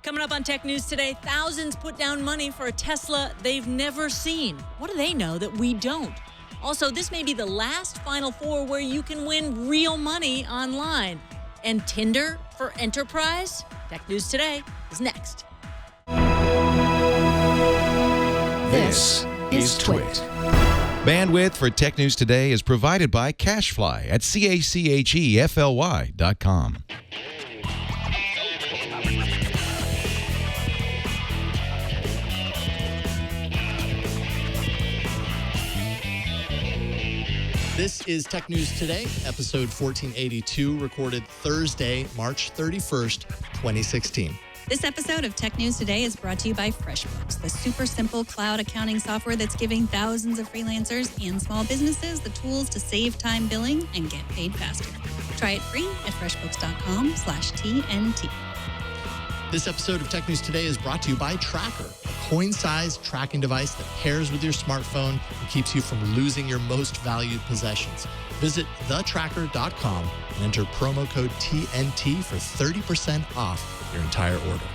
Coming up on Tech News today, thousands put down money for a Tesla they've never seen. What do they know that we don't? Also, this may be the last Final Four where you can win real money online. And Tinder for enterprise? Tech News today is next. This is Twit. Bandwidth for Tech News Today is provided by CashFly at CACHEFLY.com. This is Tech News Today, episode 1482, recorded Thursday, March 31st, 2016. This episode of Tech News Today is brought to you by FreshBooks, the super simple cloud accounting software that's giving thousands of freelancers and small businesses the tools to save time billing and get paid faster. Try it free at freshbooks.com/TNT. This episode of Tech News Today is brought to you by Tracker, a coin-sized tracking device that pairs with your smartphone and keeps you from losing your most valued possessions. Visit thetracker.com and enter promo code TNT for 30% off your entire order.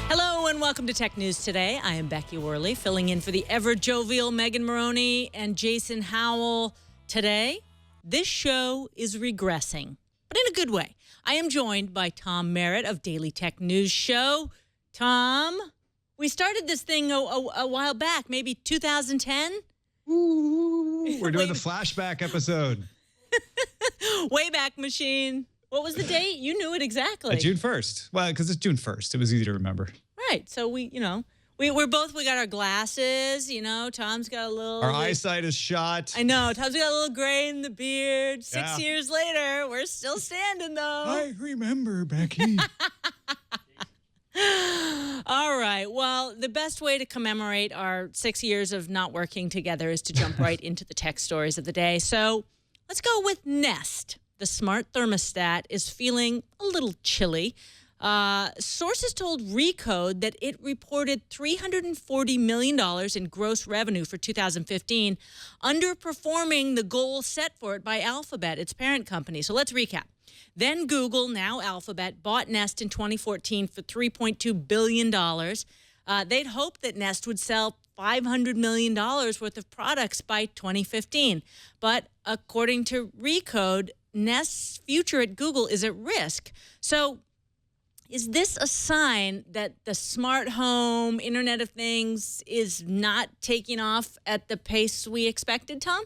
Hello and welcome to Tech News Today. I am Becky Worley, filling in for the ever-jovial Megan Maroney and Jason Howell. Today, this show is regressing, but in a good way. I am joined by Tom Merritt of Daily Tech News Show. Tom, we started this thing a while back, maybe 2010? Ooh, we're doing the flashback episode. Wayback Machine. What was the date? You knew it exactly. June 1st. Well, because it's June 1st. It was easy to remember. Right. So we got our glasses, Tom's got a little... Our eyesight is shot. I know. Tom's got a little gray in the beard. 6 years later, we're still standing, though. I remember, Becky. All right. Well, the best way to commemorate our 6 years of not working together is to jump right into the tech stories of the day. So let's go with Nest. The smart thermostat is feeling a little chilly. Sources told Recode that it reported $340 million in gross revenue for 2015, underperforming the goal set for it by Alphabet, its parent company. So let's recap. Then Google, now Alphabet, bought Nest in 2014 for $3.2 billion. They'd hoped that Nest would sell $500 million worth of products by 2015. But according to Recode, Nest's future at Google is at risk. So is this a sign that the smart home, Internet of Things, is not taking off at the pace we expected, Tom?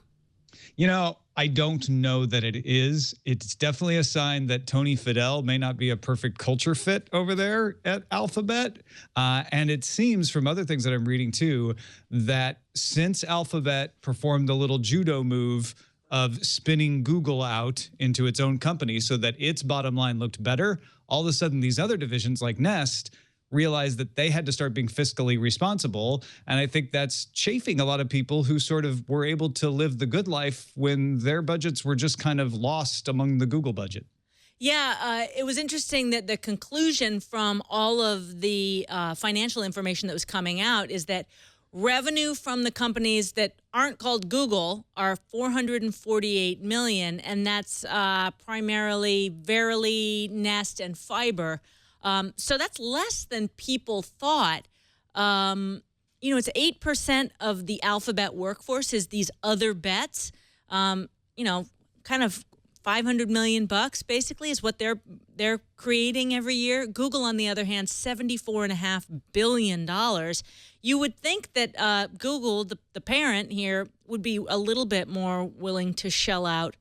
I don't know that it is. It's definitely a sign that Tony Fadell may not be a perfect culture fit over there at Alphabet. And it seems from other things that I'm reading too, that since Alphabet performed the little judo move of spinning Google out into its own company so that its bottom line looked better, all of a sudden these other divisions like Nest realized that they had to start being fiscally responsible. And I think that's chafing a lot of people who sort of were able to live the good life when their budgets were just kind of lost among the Google budget. Yeah, it was interesting that the conclusion from all of the financial information that was coming out is that revenue from the companies that aren't called Google are $448 million, and that's primarily Verily, Nest, and Fiber. So that's less than people thought. It's 8% of the Alphabet workforce is these other bets. Kind of $500 million basically is what they're creating every year. Google, on the other hand, $74.5 billion. You would think that Google, the parent here, would be a little bit more willing to shell out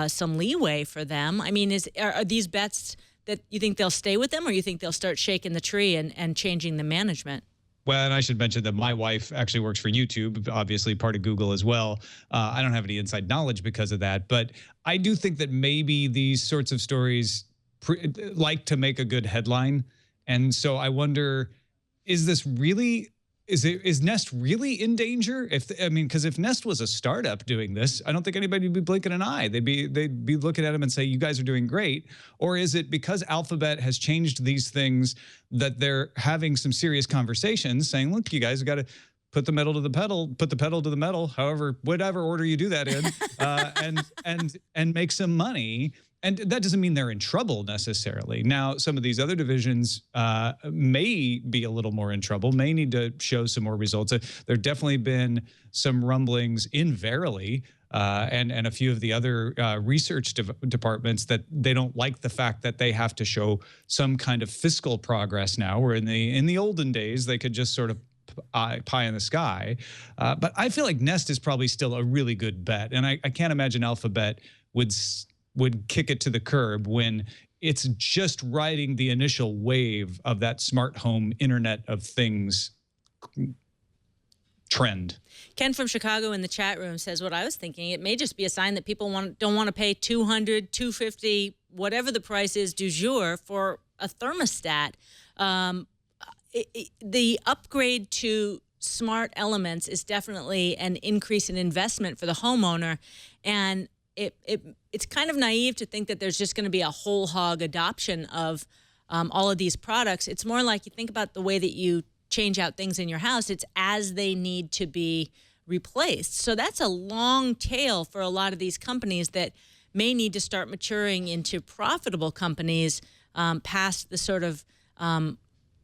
some leeway for them. I mean, are these bets that you think they'll stay with them, or you think they'll start shaking the tree and changing the management? Well, and I should mention that my wife actually works for YouTube, obviously part of Google as well. I don't have any inside knowledge because of that, but I do think that maybe these sorts of stories like to make a good headline. And so I wonder, is Nest really in danger? Because if Nest was a startup doing this, I don't think anybody would be blinking an eye. They'd be looking at them and say, you guys are doing great. Or is it because Alphabet has changed these things that they're having some serious conversations saying, look, you guys have got to put the pedal to the metal, whatever order you do that in, and make some money. And that doesn't mean they're in trouble necessarily. Now, some of these other divisions may be a little more in trouble, may need to show some more results. There definitely been some rumblings in Verily and a few of the other research departments that they don't like the fact that they have to show some kind of fiscal progress now, where in the olden days, they could just sort of pie in the sky. But I feel like Nest is probably still a really good bet. And I can't imagine Alphabet would kick it to the curb when it's just riding the initial wave of that smart home Internet of Things trend. Ken from Chicago in the chat room says what I was thinking. It may just be a sign that people don't want to pay $200, $250, whatever the price is du jour for a thermostat. The upgrade to smart elements is definitely an increase in investment for the homeowner, and it's kind of naive to think that there's just going to be a whole hog adoption of all of these products. It's more like you think about the way that you change out things in your house. It's as they need to be replaced. So that's a long tail for a lot of these companies that may need to start maturing into profitable companies past the sort of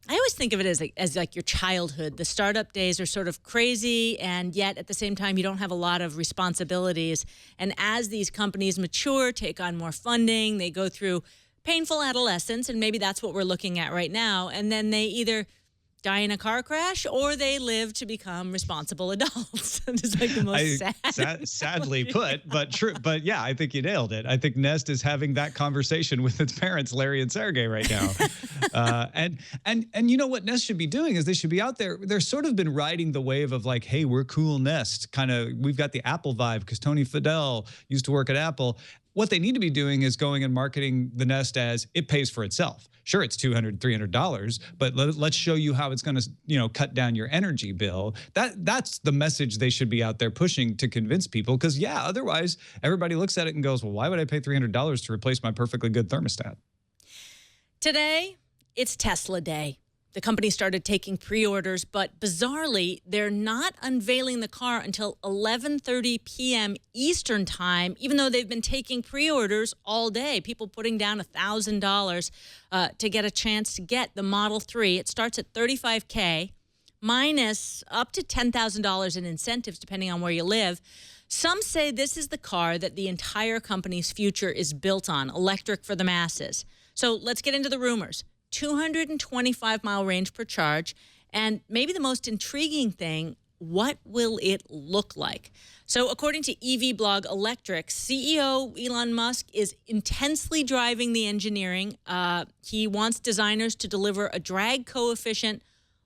I always think of it as like your childhood. The startup days are sort of crazy, and yet at the same time, you don't have a lot of responsibilities. And as these companies mature, take on more funding, they go through painful adolescence, and maybe that's what we're looking at right now. And then they either die in a car crash or they live to become responsible adults. It's like the most sadly put, but true. But yeah, I think you nailed it. I think Nest is having that conversation with its parents, Larry and Sergey, right now. And you know what Nest should be doing is they should be out there. They're sort of been riding the wave of like, hey, we're cool Nest. Kind of, we've got the Apple vibe because Tony Fadell used to work at Apple. What they need to be doing is going and marketing the Nest as it pays for itself. Sure, it's $200, $300, but let's show you how it's going to, cut down your energy bill. That's the message they should be out there pushing to convince people. Because yeah, otherwise everybody looks at it and goes, well, why would I pay $300 to replace my perfectly good thermostat? Today, it's Tesla Day. The company started taking pre-orders, but bizarrely, they're not unveiling the car until 11:30 p.m. Eastern time, even though they've been taking pre-orders all day. People putting down $1,000 to get a chance to get the Model 3. It starts at $35K, minus up to $10,000 in incentives, depending on where you live. Some say this is the car that the entire company's future is built on, electric for the masses. So let's get into the rumors. 225-mile range per charge, and maybe the most intriguing thing, what will it look like? So according to EV blog Electric, CEO Elon Musk is intensely driving the engineering. He wants designers to deliver a drag coefficient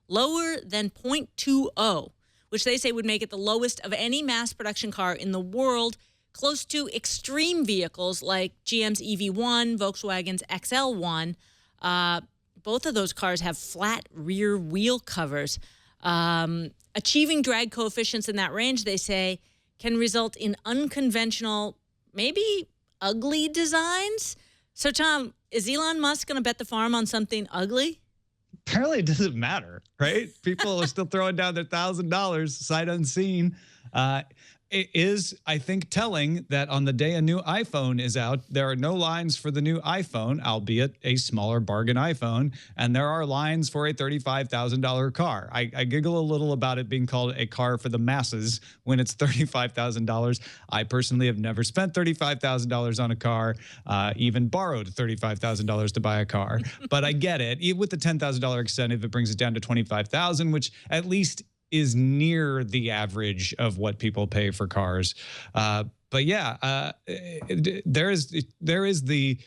lower than 0.20, which they say would make it the lowest of any mass production car in the world, close to extreme vehicles like GM's EV1, Volkswagen's XL1. Both of those cars have flat rear wheel covers. Achieving drag coefficients in that range, they say, can result in unconventional, maybe ugly designs. So, Tom, is Elon Musk going to bet the farm on something ugly? Apparently it doesn't matter, right? People are still throwing down their $1,000 sight unseen. It is, I think, telling that on the day a new iPhone is out, there are no lines for the new iPhone, albeit a smaller bargain iPhone, and there are lines for a $35,000 car. I giggle a little about it being called a car for the masses when it's $35,000. I personally have never spent $35,000 on a car, even borrowed $35,000 to buy a car. But I get it. With the $10,000 incentive, it brings it down to $25,000, which at least is near the average of what people pay for cars. But yeah, there is the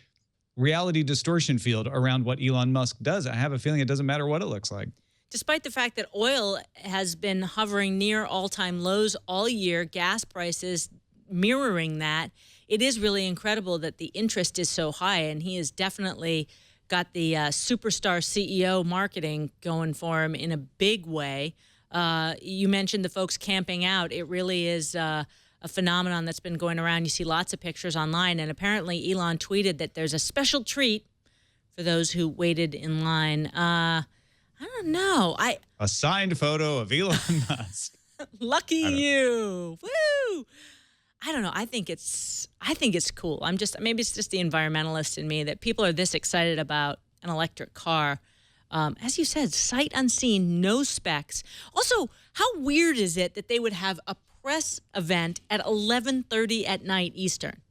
reality distortion field around what Elon Musk does. I have a feeling it doesn't matter what it looks like. Despite the fact that oil has been hovering near all-time lows all year, gas prices mirroring that, it is really incredible that the interest is so high, and he has definitely got the superstar CEO marketing going for him in a big way. You mentioned the folks camping out. It really is a phenomenon that's been going around. You see lots of pictures online, and apparently Elon tweeted that there's a special treat for those who waited in line. I don't know. A signed photo of Elon Musk. Lucky you. Woo! I don't know. I think it's cool. Maybe it's just the environmentalist in me that people are this excited about an electric car. As you said, sight unseen, no specs. Also, how weird is it that they would have a press event at 11:30 at night Eastern?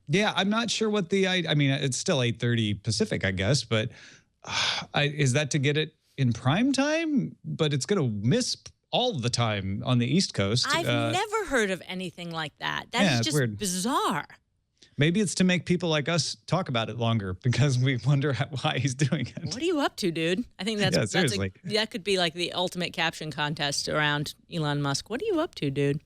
Yeah, I'm not sure what I mean, it's still 8:30 Pacific, I guess, but is that to get it in prime time? But it's going to miss all the time on the East Coast. I've never heard of anything like that. That Yeah, is it's just weird. bizarre. Maybe it's to make people like us talk about it longer because we wonder why he's doing it. What are you up to, dude? I think that's, Yeah, seriously. that could be like the ultimate caption contest around Elon Musk. What are you up to, dude?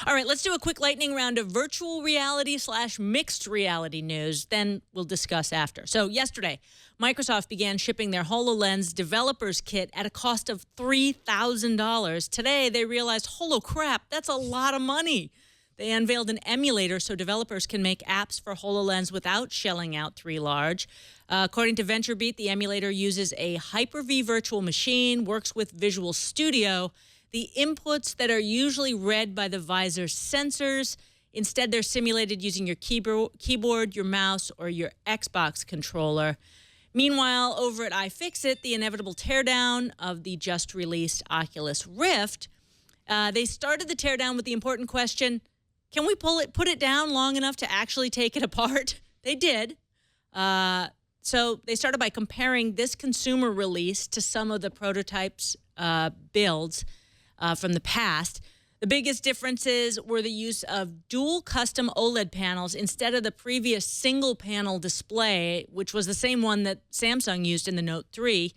All right, let's do a quick lightning round of virtual reality / mixed reality news. Then we'll discuss after. So yesterday, Microsoft began shipping their HoloLens developers kit at a cost of $3,000. Today, they realized, holy crap, that's a lot of money. They unveiled an emulator so developers can make apps for HoloLens without shelling out $3 large. According to VentureBeat, the emulator uses a Hyper-V virtual machine, works with Visual Studio. The inputs that are usually read by the visor's sensors, instead they're simulated using your keyboard, your mouse, or your Xbox controller. Meanwhile, over at iFixit, the inevitable teardown of the just-released Oculus Rift, they started the teardown with the important question, can we put it down long enough to actually take it apart? They did. So they started by comparing this consumer release to some of the prototypes builds from the past. The biggest differences were the use of dual custom OLED panels instead of the previous single panel display, which was the same one that Samsung used in the Note 3.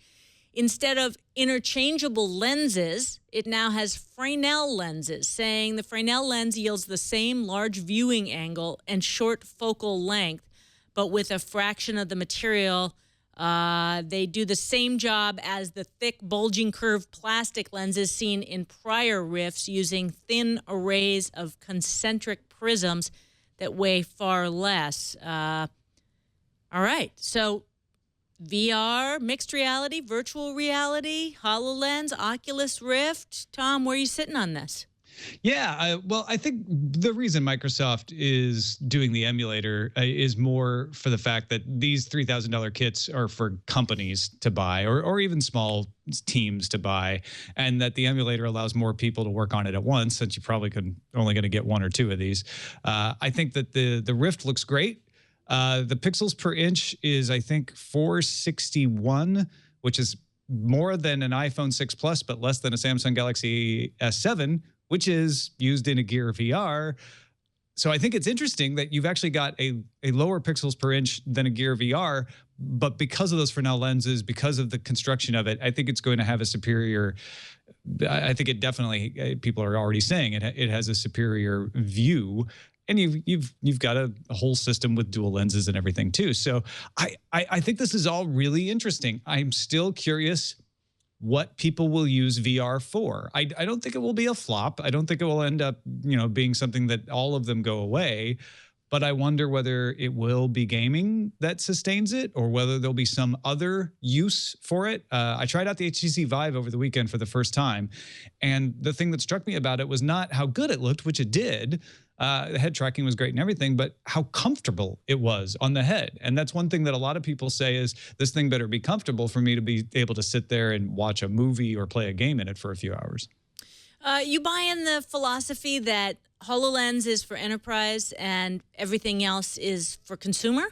Instead of interchangeable lenses, it now has Fresnel lenses, saying the Fresnel lens yields the same large viewing angle and short focal length, but with a fraction of the material. They do the same job as the thick, bulging, curved plastic lenses seen in prior Rifts using thin arrays of concentric prisms that weigh far less. All right, so VR, mixed reality, virtual reality, HoloLens, Oculus Rift. Tom, where are you sitting on this? Yeah, well, I think the reason Microsoft is doing the emulator is more for the fact that these $3,000 kits are for companies to buy or even small teams to buy, and that the emulator allows more people to work on it at once, since you probably only going to get 1 or 2 of these. I think that the Rift looks great. The pixels per inch is, I think, 461, which is more than an iPhone 6 Plus, but less than a Samsung Galaxy S7, which is used in a Gear VR. So I think it's interesting that you've actually got a lower pixels per inch than a Gear VR, but because of those Fresnel lenses, because of the construction of it, I think it's going to have a superior, I think it definitely, people are already saying it has a superior view. And you've got a whole system with dual lenses and everything too. So I think this is all really interesting. I'm still curious what people will use VR for. I don't think it will be a flop. I don't think it will end up, being something that all of them go away. But I wonder whether it will be gaming that sustains it, or whether there'll be some other use for it. I tried out the HTC Vive over the weekend for the first time, and the thing that struck me about it was not how good it looked, which it did. The head tracking was great and everything, but how comfortable it was on the head. And that's one thing that a lot of people say is, this thing better be comfortable for me to be able to sit there and watch a movie or play a game in it for a few hours. You buy in the philosophy that HoloLens is for enterprise and everything else is for consumer?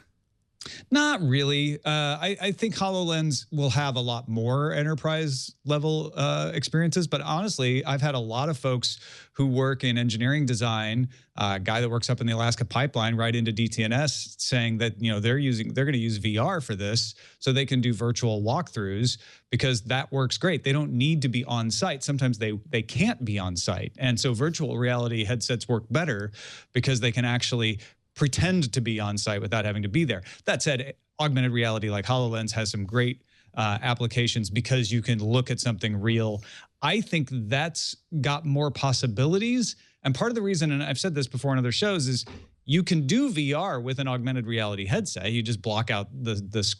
Not really. I think HoloLens will have a lot more enterprise level experiences, but honestly, I've had a lot of folks who work in engineering design, a guy that works up in the Alaska pipeline right into DTNS, saying that they're going to use VR for this so they can do virtual walkthroughs, because that works great. They don't need to be on site. Sometimes they can't be on site, and so virtual reality headsets work better because they can actually pretend to be on site without having to be there. That said, augmented reality like HoloLens has some great applications because you can look at something real. I think that's got more possibilities. And part of the reason, and I've said this before on other shows, is you can do VR with an augmented reality headset. You just block out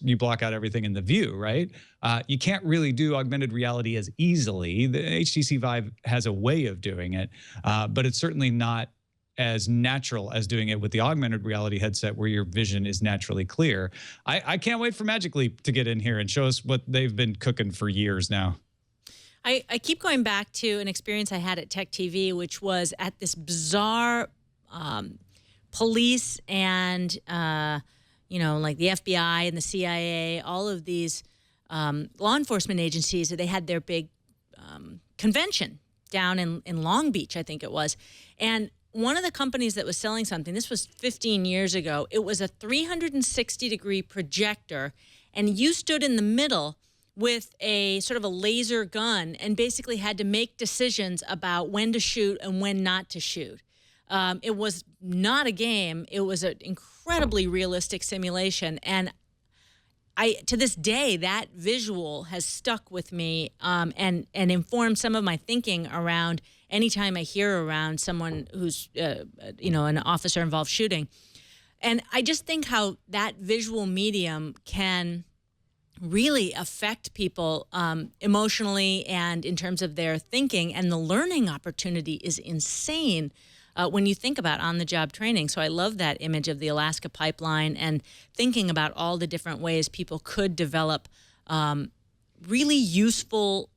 you block out everything in the view, right? You can't really do augmented reality as easily. The HTC Vive has a way of doing it, but it's certainly not as natural as doing it with the augmented reality headset where your vision is naturally clear. I can't wait for Magic Leap to get in here and show us what they've been cooking for years now. I keep going back to an experience I had at Tech TV, which was at this bizarre police and, like the FBI and the CIA, all of these law enforcement agencies, they had their big convention down in Long Beach, I think it was. And one of the companies that was selling something, this was 15 years ago, it was a 360-degree projector, and you stood in the middle with a sort of a laser gun and basically had to make decisions about when to shoot and when not to shoot. It was not a game. It was an incredibly realistic simulation. And to this day, that visual has stuck with me and informed some of my thinking around anytime I hear around someone who's, an officer-involved shooting. And I just think how that visual medium can really affect people emotionally and in terms of their thinking, and the learning opportunity is insane when you think about on-the-job training. So I love that image of the Alaska pipeline and thinking about all the different ways people could develop really useful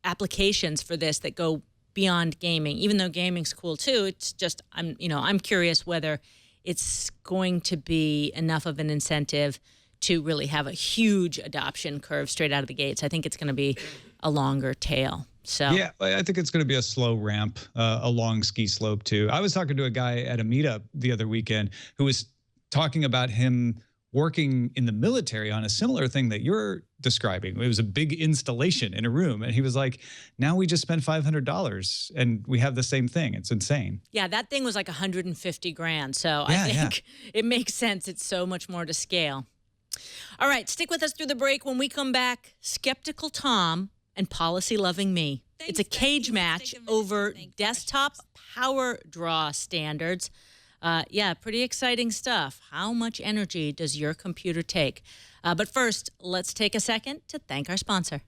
applications for this that go beyond gaming. Even though gaming's cool too, it's just I'm curious whether it's going to be enough of an incentive to really have a huge adoption curve straight out of the gates. I think it's going to be a longer tail. So yeah, I think it's going to be a slow ramp, a long ski slope too. I was talking to a guy at a meetup the other weekend who was talking about him working in the military on a similar thing that you're describing. It was a big installation in a room, and he was like, now we just spent $500 and we have the same thing. It's insane. Yeah, that thing was like 150 grand. So I think it makes sense. It's so much more to scale. All right, stick with us through the break. When we come back, Skeptical Tom and Policy-Loving Me. It's a cage match over desktop power draw standards. Pretty exciting stuff. How much energy does your computer take? But first, let's take a second to thank our sponsor.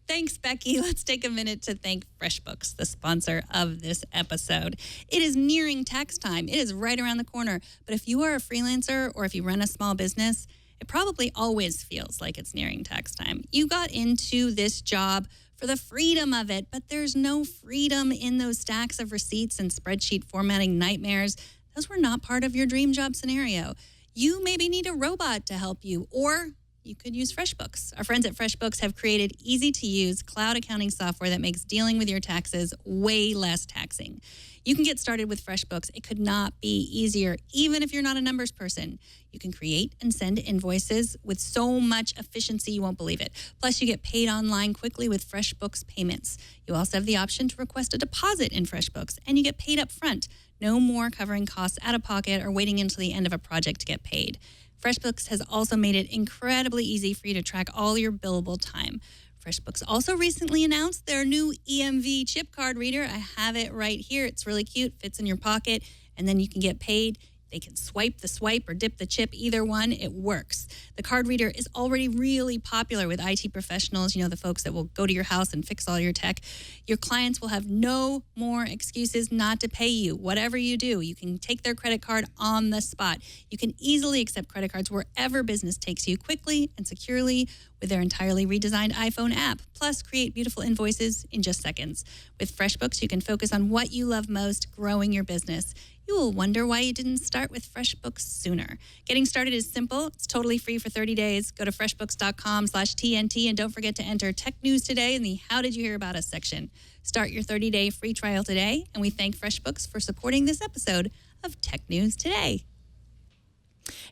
Thanks, Becky. Let's take a minute to thank FreshBooks, the sponsor of this episode. It is nearing tax time. It is right around the corner. But if you are a freelancer or if you run a small business, it probably always feels like it's nearing tax time. You got into this job for the freedom of it, but there's no freedom in those stacks of receipts and spreadsheet formatting nightmares. Those were not part of your dream job scenario. You maybe need a robot to help you, or you could use FreshBooks. Our friends at FreshBooks have created easy-to-use cloud accounting software that makes dealing with your taxes way less taxing. You can get started with FreshBooks. It could not be easier, even if you're not a numbers person. You can create and send invoices with so much efficiency you won't believe it. Plus, you get paid online quickly with FreshBooks payments. You also have the option to request a deposit in FreshBooks, and you get paid up front. No more covering costs out of pocket or waiting until the end of a project to get paid. FreshBooks has also made it incredibly easy for you to track all your billable time. FreshBooks also recently announced their new EMV chip card reader. I have it right here. It's really cute, fits in your pocket, and then you can get paid. They can swipe the swipe or dip the chip, either one. It works. The card reader is already really popular with IT professionals, the folks that will go to your house and fix all your tech. Your clients will have no more excuses not to pay you. Whatever you do, you can take their credit card on the spot. You can easily accept credit cards wherever business takes you, quickly and securely with their entirely redesigned iPhone app. Plus, create beautiful invoices in just seconds. With FreshBooks, you can focus on what you love most, growing your business. You will wonder why you didn't start with FreshBooks sooner. Getting started is simple. It's totally free for 30 days. Go to freshbooks.com/TNT and don't forget to enter Tech News Today in the How Did You Hear About Us section. Start your 30-day free trial today, and we thank FreshBooks for supporting this episode of Tech News Today.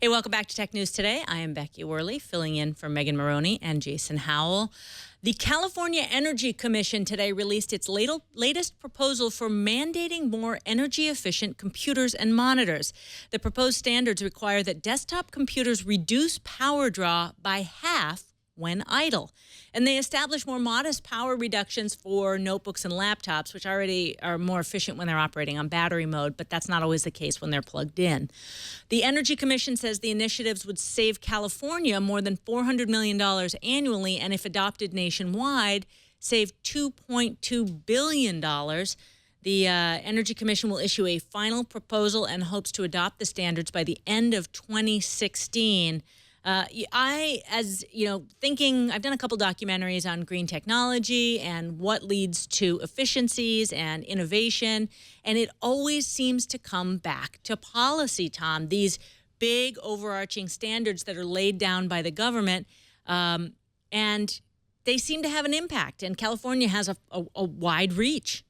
Hey, welcome back to Tech News Today. I am Becky Worley, filling in for Megan Maroney and Jason Howell. The California Energy Commission today released its latest proposal for mandating more energy-efficient computers and monitors. The proposed standards require that desktop computers reduce power draw by half when idle. And they establish more modest power reductions for notebooks and laptops, which already are more efficient when they're operating on battery mode, but that's not always the case when they're plugged in. The Energy Commission says the initiatives would save California more than $400 million annually, and if adopted nationwide, save $2.2 billion. The Energy Commission will issue a final proposal and hopes to adopt the standards by the end of 2016. Thinking, I've done a couple documentaries on green technology and what leads to efficiencies and innovation, and it always seems to come back to policy, Tom. These big overarching standards that are laid down by the government, and they seem to have an impact, and California has a wide reach.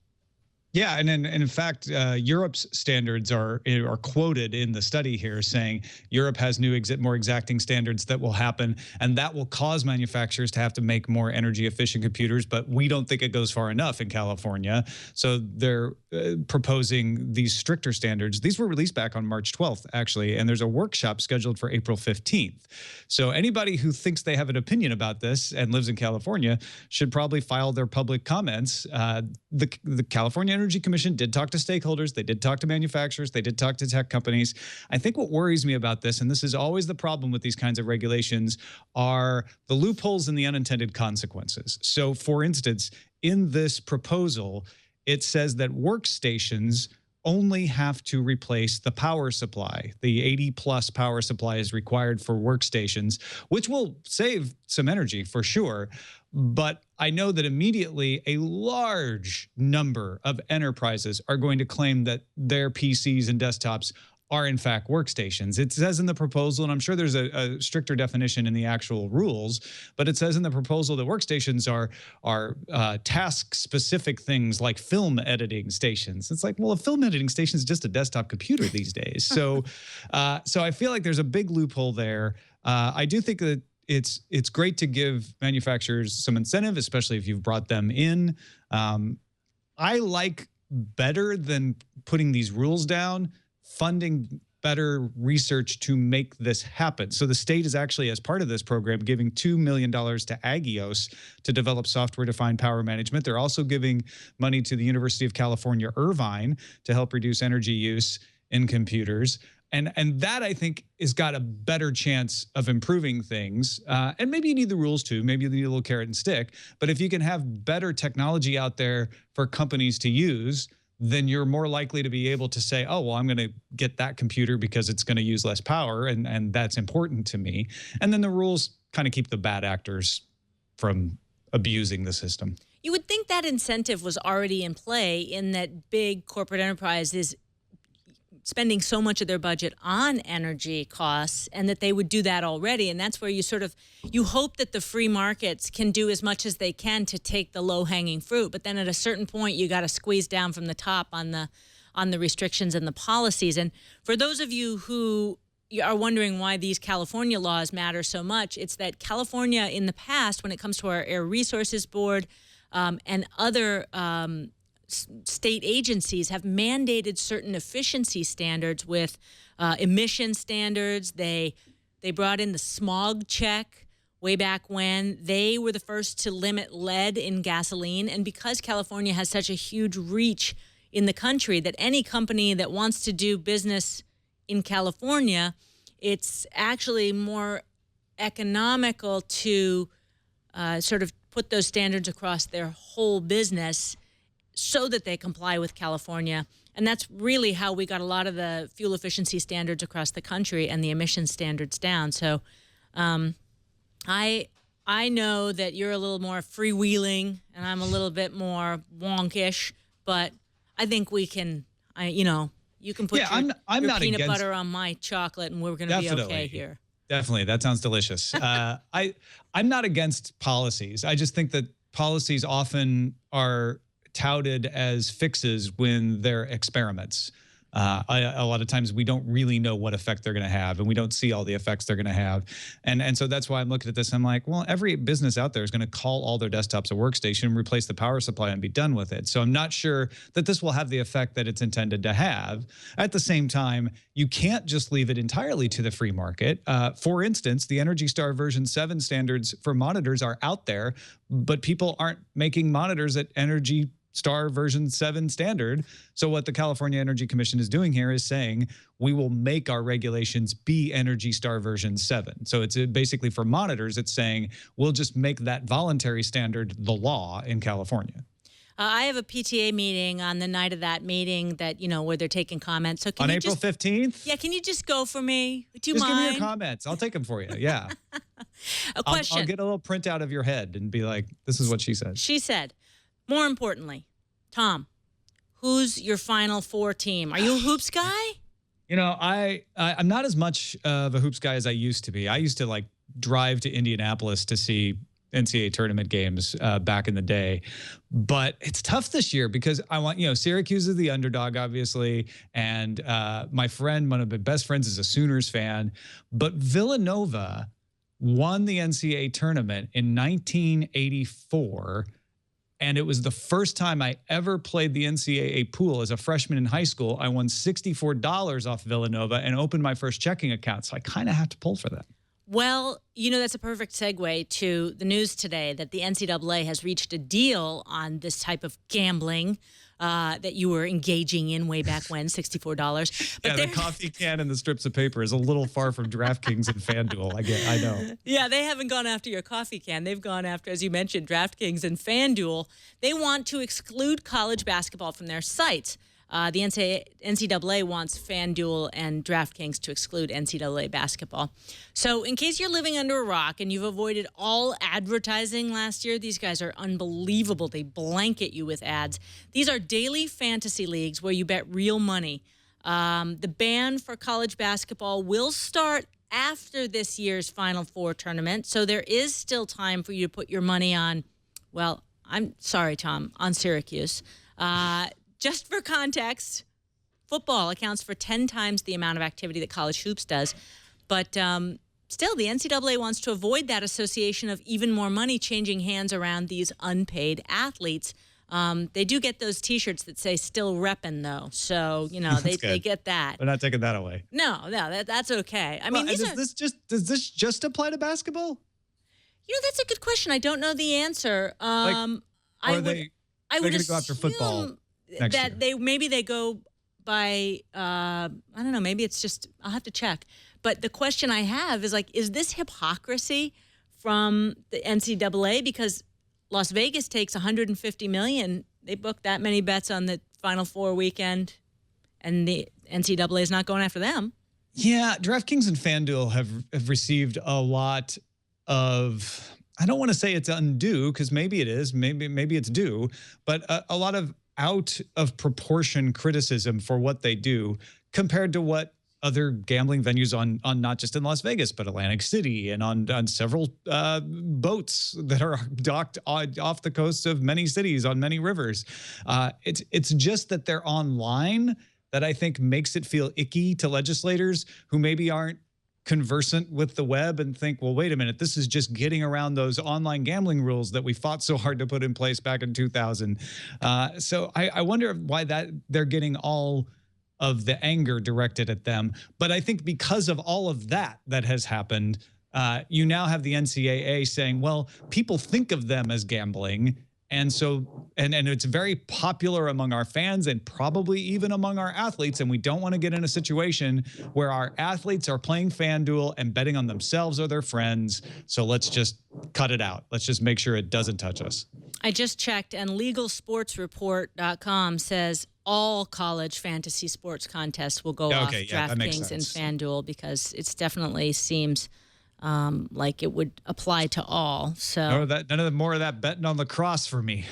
Yeah, and in fact, Europe's standards are quoted in the study here, saying Europe has new, more exacting standards that will happen, and that will cause manufacturers to have to make more energy-efficient computers. But we don't think it goes far enough in California, so they're proposing these stricter standards. These were released back on March 12th, actually, and there's a workshop scheduled for April 15th. So anybody who thinks they have an opinion about this and lives in California should probably file their public comments. The California Energy Commission did talk to stakeholders. They did talk to manufacturers. They did talk to tech companies. I think what worries me about this, and this is always the problem with these kinds of regulations, are the loopholes and the unintended consequences. So, for instance, in this proposal, it says that workstations only have to replace the power supply. The 80-plus power supply is required for workstations, which will save some energy for sure. But I know that immediately a large number of enterprises are going to claim that their PCs and desktops are in fact workstations. It says in the proposal, and I'm sure there's a stricter definition in the actual rules, but it says in the proposal that workstations are task-specific things like film editing stations. It's like, well, a film editing station is just a desktop computer these days. So, so I feel like there's a big loophole there. I do think that it's great to give manufacturers some incentive, especially if you've brought them in. I like, better than putting these rules down, funding better research to make this happen. So the state is actually, as part of this program, giving $2 million to Agios to develop software-defined power management. They're also giving money to the University of California, Irvine, to help reduce energy use in computers. And that, I think, has got a better chance of improving things. And maybe you need the rules too. Maybe you need a little carrot and stick. But if you can have better technology out there for companies to use, then you're more likely to be able to say, oh, well, I'm going to get that computer because it's going to use less power, and that's important to me. And then the rules kind of keep the bad actors from abusing the system. You would think that incentive was already in play, in that big corporate enterprise is spending so much of their budget on energy costs, and that they would do that already. And that's where you hope that the free markets can do as much as they can to take the low-hanging fruit. But then at a certain point, you got to squeeze down from the top on the restrictions and the policies. And for those of you who are wondering why these California laws matter so much, it's that California in the past, when it comes to our Air Resources Board and other state agencies, have mandated certain efficiency standards with emission standards. They brought in the smog check way back when. They were the first to limit lead in gasoline. And because California has such a huge reach in the country, that any company that wants to do business in California, it's actually more economical to sort of put those standards across their whole business so that they comply with California. And that's really how we got a lot of the fuel efficiency standards across the country and the emission standards down. So I know that you're a little more freewheeling and I'm a little bit more wonkish, but I think we can, you can put your not peanut against butter on my chocolate and we're going to be okay here. Definitely. That sounds delicious. I'm not against policies. I just think that policies often are touted as fixes when they're experiments. A lot of times we don't really know what effect they're going to have, and we don't see all the effects they're going to have. And so that's why I'm looking at this. I'm like, well, every business out there is going to call all their desktops a workstation, replace the power supply, and be done with it. So I'm not sure that this will have the effect that it's intended to have. At the same time, you can't just leave it entirely to the free market. For instance, the Energy Star version 7 standards for monitors are out there, but people aren't making monitors at Energy Star version 7 standard. So what the California Energy Commission is doing here is saying, we will make our regulations be Energy Star version 7. So it's basically for monitors, it's saying, we'll just make that voluntary standard the law in California. I have a PTA meeting on the night of that meeting that, where they're taking comments. So on April 15th? Yeah, can you just go for me? Do you just mind? Give me your comments. I'll take them for you. Yeah. A question. I'll get a little printout of your head and be like, this is what she said. She said, more importantly, Tom, who's your Final Four team? Are you a hoops guy? I'm not as much of a hoops guy as I used to be. I used to drive to Indianapolis to see NCAA tournament games back in the day. But it's tough this year because I want, Syracuse is the underdog, obviously. And my friend, one of my best friends, is a Sooners fan. But Villanova won the NCAA tournament in 1984. And it was the first time I ever played the NCAA pool as a freshman in high school. I won $64 off Villanova and opened my first checking account. So I kind of have to pull for that. Well, that's a perfect segue to the news today that the NCAA has reached a deal on this type of gambling that you were engaging in way back when, $64. But the coffee can and the strips of paper is a little far from DraftKings and FanDuel. I know. Yeah, they haven't gone after your coffee can. They've gone after, as you mentioned, DraftKings and FanDuel. They want to exclude college basketball from their sites. The NCAA wants FanDuel and DraftKings to exclude NCAA basketball. So in case you're living under a rock and you've avoided all advertising last year, these guys are unbelievable. They blanket you with ads. These are daily fantasy leagues where you bet real money. The ban for college basketball will start after this year's Final Four tournament. So there is still time for you to put your money on, well, I'm sorry, Tom, on Syracuse. Just for context, football accounts for 10 times the amount of activity that college hoops does. But still, the NCAA wants to avoid that association of even more money changing hands around these unpaid athletes. They do get those T-shirts that say "Still Reppin'," though. So, they get that. They're not taking that away. No, that's okay. I mean, does this just apply to basketball? That's a good question. I don't know the answer. I would going to go after football that year. They go by I don't know, maybe it's just, I'll have to check. But the question I have is is this hypocrisy from the NCAA? Because Las Vegas takes $150 million. They booked that many bets on the Final Four weekend, and the NCAA is not going after them. Yeah, DraftKings and FanDuel have received a lot of, I don't want to say it's undue, because maybe it is, maybe it's due, but a lot of out of proportion criticism for what they do compared to what other gambling venues on not just in Las Vegas, but Atlantic City and on several boats that are docked off the coasts of many cities on many rivers. It's just that they're online that I think makes it feel icky to legislators who maybe aren't conversant with the web and think, well, wait a minute, this is just getting around those online gambling rules that we fought so hard to put in place back in 2000. So I wonder why that they're getting all of the anger directed at them. But I think because of all of that has happened, you now have the NCAA saying, well, people think of them as gambling. And so, and it's very popular among our fans and probably even among our athletes. And we don't want to get in a situation where our athletes are playing FanDuel and betting on themselves or their friends. So let's just cut it out. Let's just make sure it doesn't touch us. I just checked, and LegalSportsReport.com says all college fantasy sports contests will go off DraftKings and FanDuel, because it definitely seems like it would apply to all. So none of the more of that betting on lacrosse for me.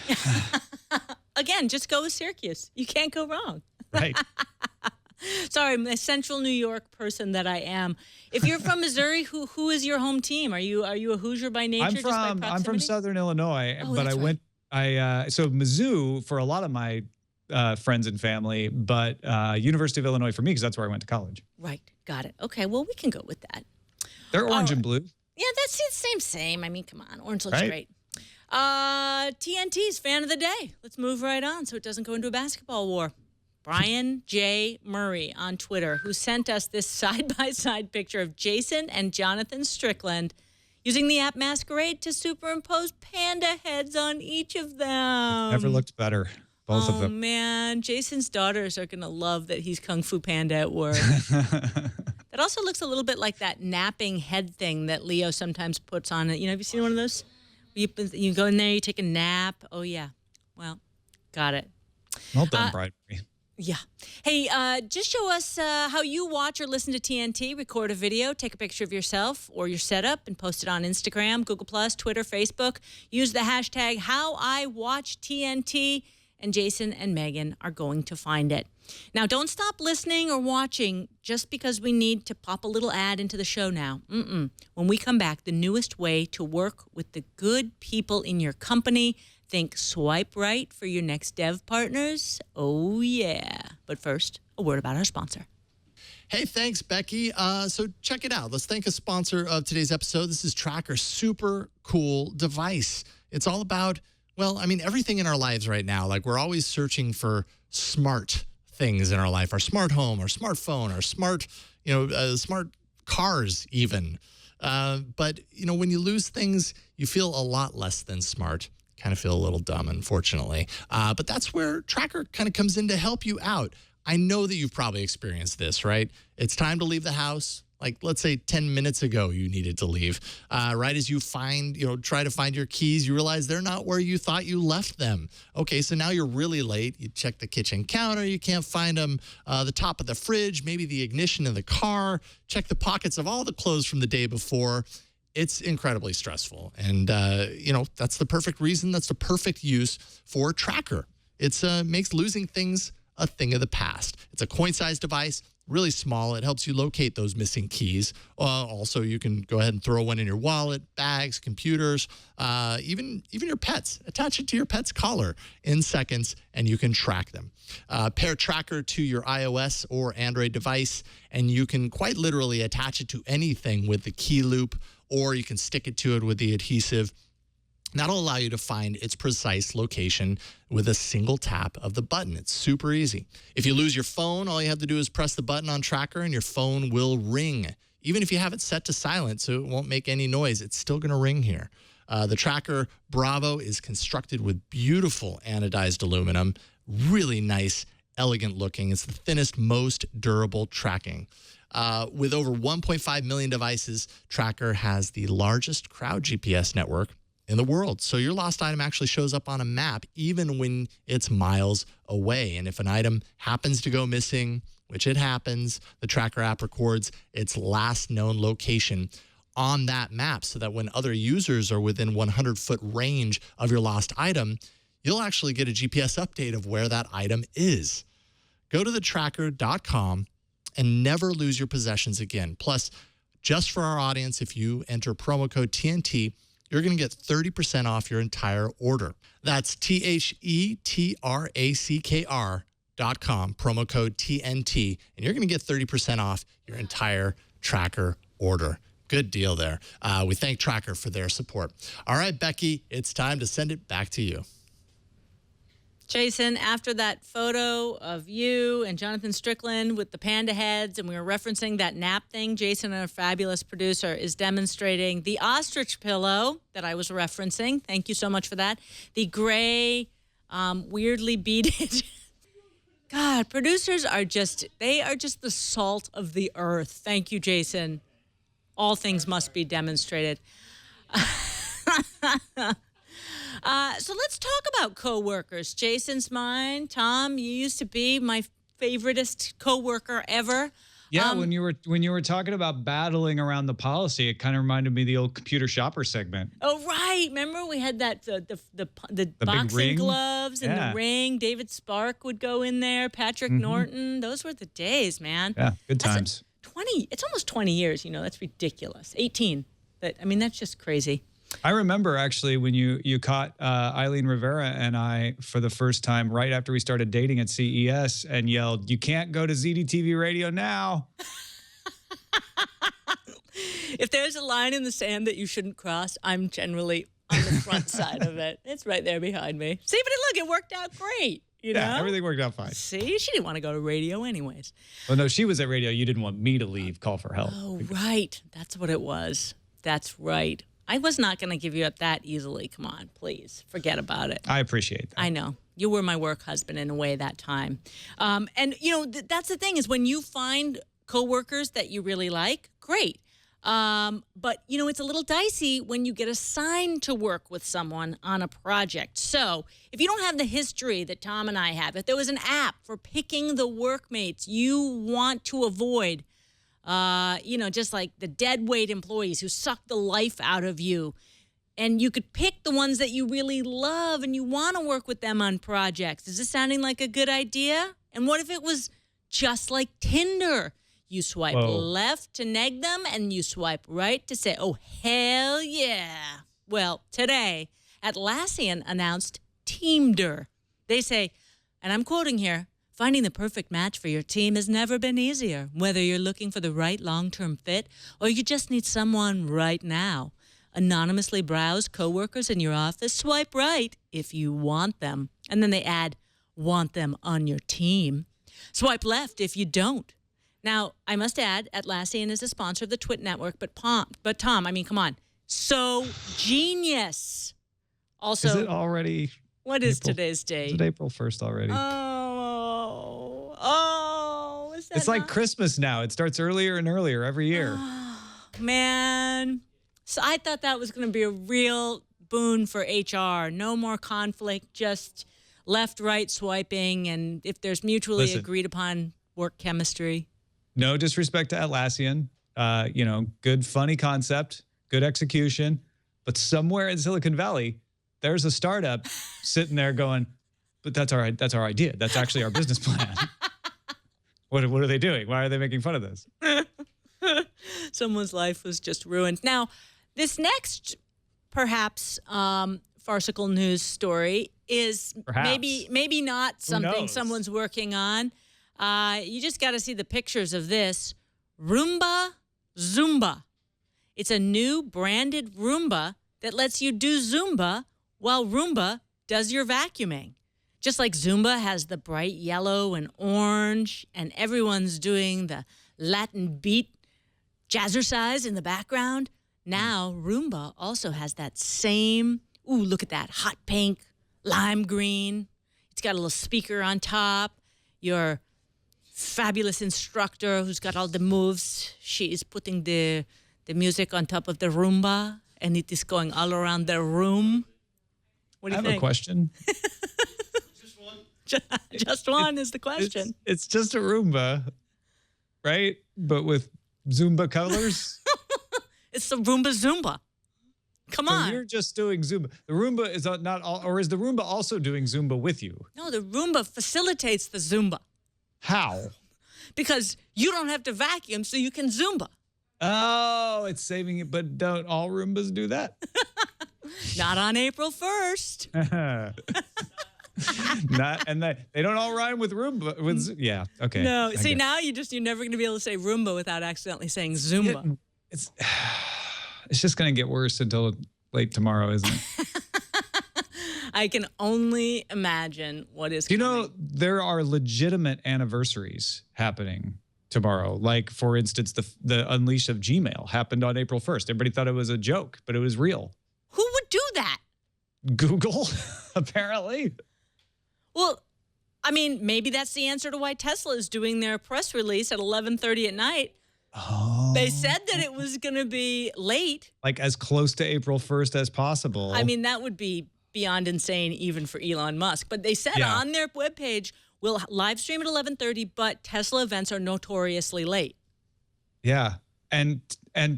Again, just go with Syracuse. You can't go wrong. Right. Sorry, I'm a Central New York person that I am. If you're from Missouri, who is your home team? Are you a Hoosier by nature? I'm from Southern Illinois, oh, but so Mizzou for a lot of my friends and family, but University of Illinois for me, because that's where I went to college. Right. Got it. Okay. Well, we can go with that. They're orange and blue. Yeah, that's the same. I mean, come on. Orange looks great. TNT's fan of the day. Let's move right on so it doesn't go into a basketball war. Brian J. Murray on Twitter, who sent us this side-by-side picture of Jason and Jonathan Strickland using the app Masquerade to superimpose panda heads on each of them. Never looked better. Both of them. Oh, man. Jason's daughters are going to love that he's Kung Fu Panda at work. That also looks a little bit like that napping head thing that Leo sometimes puts on it. Have you seen one of those? You go in there, you take a nap. Oh, yeah. Well, Got it. Well done, Bride Marie. Yeah. Hey, just show us how you watch or listen to TNT. Record a video, take a picture of yourself or your setup, and post it on Instagram, Google+, Twitter, Facebook. Use the hashtag HowIWatchTNT, and Jason and Megan are going to find it. Now, don't stop listening or watching just because we need to pop a little ad into the show now. When we come back, the newest way to work with the good people in your company. Think swipe right for your next dev partners. Oh, yeah. But first, a word about our sponsor. Hey, thanks, Becky. So check it out. Let's thank a sponsor of today's episode. This is Tracker, super cool device. It's all about, well, I mean, everything in our lives right now. Like, we're always searching for smart things in our life, our smart home, our smartphone, our smart, smart cars even. But, when you lose things, you feel a lot less than smart. Kind of feel a little dumb, unfortunately. But that's where Tracker kind of comes in to help you out. I know that you've probably experienced this, right? It's time to leave the house. Like, let's say 10 minutes ago you needed to leave. Right as you try to find your keys, you realize they're not where you thought you left them. Okay, so now you're really late. You check the kitchen counter. You can't find them. The top of the fridge, maybe the ignition in the car. Check the pockets of all the clothes from the day before. It's incredibly stressful. And, that's the perfect reason. That's the perfect use for Tracker. It makes losing things a thing of the past. It's a coin-sized device, really small. It helps you locate those missing keys. Also, you can go ahead and throw one in your wallet, bags, computers, even your pets. Attach it to your pet's collar in seconds, and you can track them. Pair Tracker to your iOS or Android device, and you can quite literally attach it to anything with the key loop, or you can stick it to it with the adhesive. That'll allow you to find its precise location with a single tap of the button. It's super easy. If you lose your phone, all you have to do is press the button on Tracker and your phone will ring. Even if you have it set to silent so it won't make any noise, it's still going to ring here. The Tracker Bravo is constructed with beautiful anodized aluminum, really nice, elegant looking. It's the thinnest, most durable tracking. With over 1.5 million devices, Tracker has the largest crowd GPS network in the world. So your lost item actually shows up on a map even when it's miles away. And if an item happens to go missing, which it happens, the Tracker app records its last known location on that map so that when other users are within 100-foot range of your lost item, you'll actually get a GPS update of where that item is. Go to thetracker.com and never lose your possessions again. Plus, just for our audience, if you enter promo code TNT, you're going to get 30% off your entire order. That's TheTracker.com, promo code TNT, and you're going to get 30% off your entire Tracker order. Good deal there. We thank Tracker for their support. All right, Becky, it's time to send it back to you. Jason, after that photo of you and Jonathan Strickland with the panda heads, and we were referencing that nap thing, Jason, our fabulous producer, is demonstrating the ostrich pillow that I was referencing. Thank you so much for that. The gray, weirdly beaded. God, producers are they are just the salt of the earth. Thank you, Jason. All things must be demonstrated. So let's talk about coworkers. Jason's mine. Tom, you used to be my favoriteest coworker ever. Yeah, when you were talking about battling around the policy, it kind of reminded me of the old computer shopper segment. Oh, right. Remember we had that the boxing gloves and the ring. David Spark would go in there. Patrick Norton. Those were the days, man. Yeah, good times. It's almost 20 years. That's ridiculous. 18. That's just crazy. I remember actually when you caught Eileen Rivera and I for the first time right after we started dating at CES and yelled, "You can't go to ZDTV radio now." If there's a line in the sand that you shouldn't cross, I'm generally on the front side of it. It's right there behind me. See, but look, it worked out great. Yeah, everything worked out fine. See, she didn't want to go to radio anyways. Well, no, she was at radio. You didn't want me to leave, call for help. Oh, right. That's what it was. That's right. I was not going to give you up that easily. Come on, please. Forget about it. I appreciate that. I know. You were my work husband in a way that time. And, that's the thing is when you find coworkers that you really like, great. But, it's a little dicey when you get assigned to work with someone on a project. So if you don't have the history that Tom and I have, if there was an app for picking the workmates you want to avoid, just like the dead weight employees who suck the life out of you, and you could pick the ones that you really love and you want to work with them on projects. Is this sounding like a good idea? And what if it was just like Tinder? You swipe left to neg them, and you swipe right to say, oh, hell yeah. Well, today, Atlassian announced Teamder. They say, and I'm quoting here, finding the perfect match for your team has never been easier. Whether you're looking for the right long-term fit or you just need someone right now. Anonymously browse coworkers in your office, swipe right if you want them. And then they add, want them on your team. Swipe left if you don't. Now, I must add, Atlassian is a sponsor of the Twit Network, but Tom, I mean, come on. So genius. Also, is it already? What is today's date? Is it April 1st already? Is that it's like Christmas now. It starts earlier and earlier every year. Man. So I thought that was going to be a real boon for HR. No more conflict, just left, right swiping, and if there's mutually agreed upon work chemistry. No disrespect to Atlassian. Good, funny concept, good execution. But somewhere in Silicon Valley, there's a startup sitting there going, but that's our idea. That's actually our business plan. What are they doing? Why are they making fun of this? Someone's life was just ruined. Now, this next, perhaps, farcical news story is maybe not something someone's working on. You just got to see the pictures of this. Roomba Zumba. It's a new branded Roomba that lets you do Zumba while Roomba does your vacuuming. Just like Zumba has the bright yellow and orange, and everyone's doing the Latin beat jazzercise in the background, now Roomba also has that same, look at that, hot pink, lime green. It's got a little speaker on top. Your fabulous instructor who's got all the moves, she is putting the music on top of the Roomba, and it is going all around the room. What do you think? I have a question. Just one is the question. It's just a Roomba, right? But with Zumba colors? It's the Roomba Zumba. Come on. So you're just doing Zumba. The Roomba is not all, or is the Roomba also doing Zumba with you? No, the Roomba facilitates the Zumba. How? Because you don't have to vacuum, so you can Zumba. Oh, it's saving it, but don't all Roombas do that? Not on April 1st. They don't all rhyme with Roomba. Okay. No, see, now you're never going to be able to say Roomba without accidentally saying Zumba. It's just going to get worse until late tomorrow, isn't it? I can only imagine what is coming. You know, there are legitimate anniversaries happening tomorrow. Like, for instance, the unleash of Gmail happened on April 1st. Everybody thought it was a joke, but it was real. Who would do that? Google, apparently. Well, I mean, maybe that's the answer to why Tesla is doing their press release at 11:30 at night. Oh. They said that it was going to be late. Like as close to April 1st as possible. I mean, that would be beyond insane even for Elon Musk. But they said on their webpage, we'll live stream at 11:30, but Tesla events are notoriously late. Yeah. And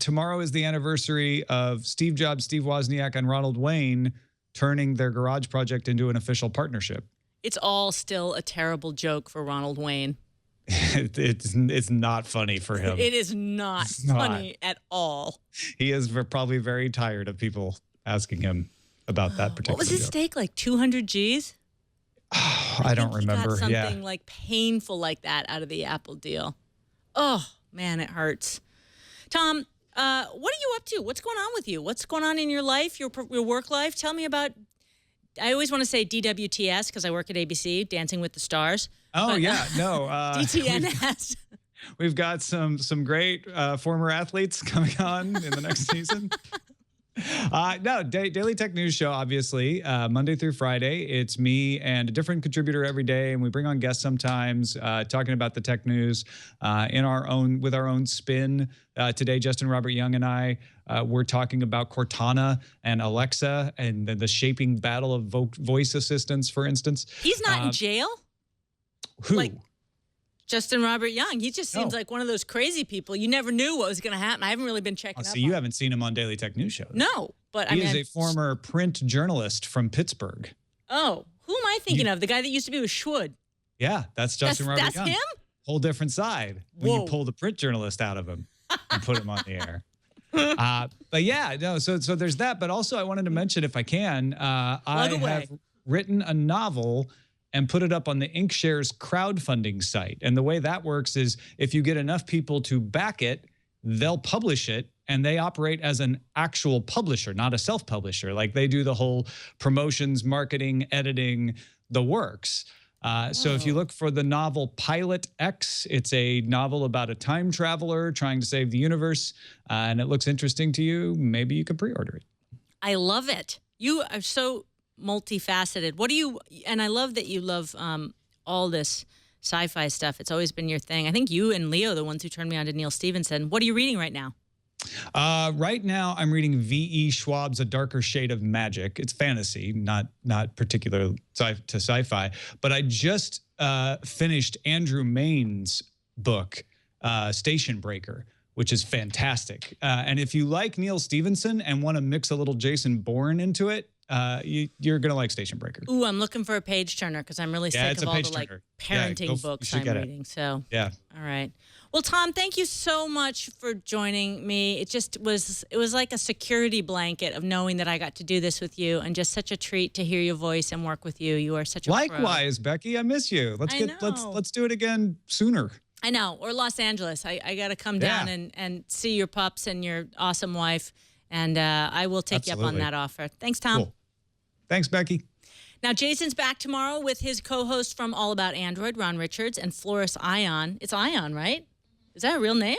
tomorrow is the anniversary of Steve Jobs, Steve Wozniak, and Ronald Wayne turning their garage project into an official partnership. It's all still a terrible joke for Ronald Wayne. It's not funny for him. It is not funny at all. He is probably very tired of people asking him about that particular What was his stake, like 200 G's? I don't remember. He got something like painful like that out of the Apple deal. Oh, man, it hurts. Tom, what are you up to? What's going on with you? What's going on in your life, your work life? Tell me about, I always want to say DWTS because I work at ABC, Dancing with the Stars. Oh, but, yeah. No. DTNS. We've got some great former athletes coming on in the next season. No, Daily Tech News Show, obviously, Monday through Friday. It's me and a different contributor every day, and we bring on guests sometimes, talking about the tech news with our own spin. Today, Justin Robert Young and I, we're talking about Cortana and Alexa and the shaping battle of voice assistants, for instance. He's not in jail? Who? Like, Justin Robert Young. He just seems like one of those crazy people. You never knew what was going to happen. I haven't really been checking up So you haven't seen him on Daily Tech News Show? No, but he is a former print journalist from Pittsburgh. Oh, who am I thinking of? The guy that used to be with Schwood. Yeah, that's Justin Robert Young. That's him? Whole different side when you pull the print journalist out of him and put him on the air. But yeah, no. So there's that. But also, I wanted to mention, if I can, I have written a novel and put it up on the Inkshares crowdfunding site. And the way that works is if you get enough people to back it, they'll publish it, and they operate as an actual publisher, not a self-publisher. Like, they do the whole promotions, marketing, editing, the works. So if you look for the novel Pilot X, it's a novel about a time traveler trying to save the universe, and it looks interesting to you, maybe you could pre-order it. I love it. You are so multifaceted. And I love that you love all this sci-fi stuff. It's always been your thing. I think you and Leo, the ones who turned me on to Neil Stephenson. What are you reading right now? Right now, I'm reading V.E. Schwab's A Darker Shade of Magic. It's fantasy, not particular to sci-fi. But I just finished Andrew Main's book, Station Breaker, which is fantastic. And if you like Neil Stephenson and want to mix a little Jason Bourne into it, you're going to like Station Breaker. Ooh, I'm looking for a page turner because I'm really sick of all the parenting books I'm reading. So, yeah. All right. Well, Tom, thank you so much for joining me. It was like a security blanket of knowing that I got to do this with you, and just such a treat to hear your voice and work with you. You are such a Likewise, pro. Becky, I miss you. Let's do it again sooner. I know. Or Los Angeles. I got to come down and see your pups and your awesome wife, and I will take you up on that offer. Thanks, Tom. Cool. Thanks, Becky. Now, Jason's back tomorrow with his co-host from All About Android, Ron Richards, and Floris Ion. It's Ion, right? Is that a real name?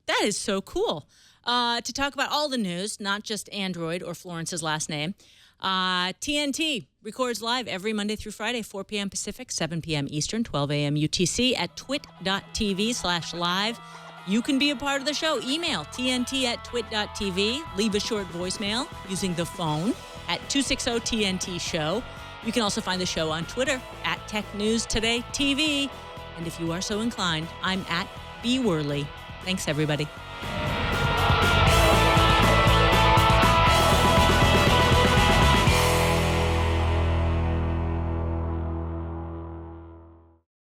That is so cool. To talk about all the news, not just Android or Florence's last name. TNT records live every Monday through Friday, 4 p.m. Pacific, 7 p.m. Eastern, 12 a.m. UTC at twit.tv/live. You can be a part of the show. Email tnt@twit.tv. Leave a short voicemail using the phone at 260-TNT-SHOW. You can also find the show on Twitter at TechNewsTodayTV. And if you are so inclined, I'm at Worley. Thanks, everybody.